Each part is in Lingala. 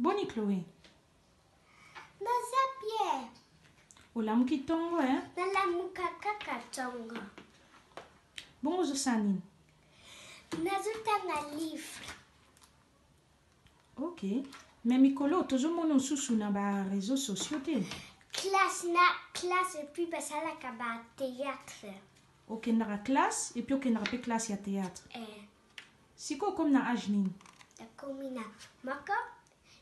Boni Chloé. Nazapie. Olam kitongo, hein? Nalamukakaka tongo. Bongo zosanin. Nazutanga livre. Ok. Mais Mikolo, toujours mon sous na ba réseaux sociaux te. Classe et puis ça la kaba théâtre. Ok, na classe et puis ok na pe classe ya théâtre. Siko comme na ajnin. La komina. Moko,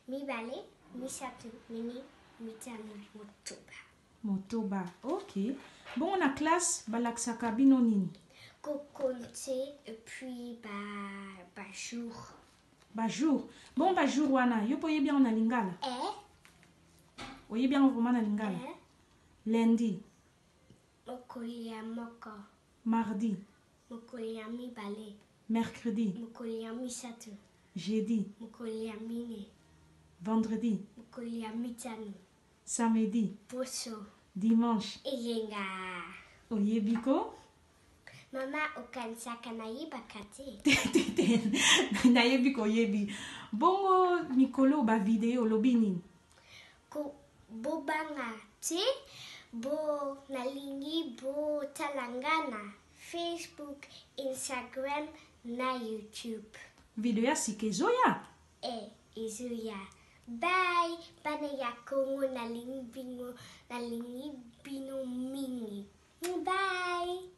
mi balé, mi satu, mini, mi tanu, motoba. Motoba. Ok. Bon, on a classe balaksa kabino nini. Kokonte et puis jour. Ba jour. Bon, ba jour wana. Yo poye bien en lingala. Oye bien vraiment na lingala. Lundi. Mokolia moko. Mardi. Mokolia mi balé. Mercredi. Mokolia mi satu. Jeudi. Mokolia mine. Vendredi. Mokolia mi tanu. Samedi. Poso. Dimanche. Eyenga. Oye biko. Mama okansaka na yiba kate. Nayebi ko yebi. Bongo Mikolo ba video lobini. Ko bobanga te bo nalingi bo talangana Facebook, Instagram na YouTube. Video ya sikezoya. Izuya. Bye. Bana ya Kongo nalingi bino mingi. Bye.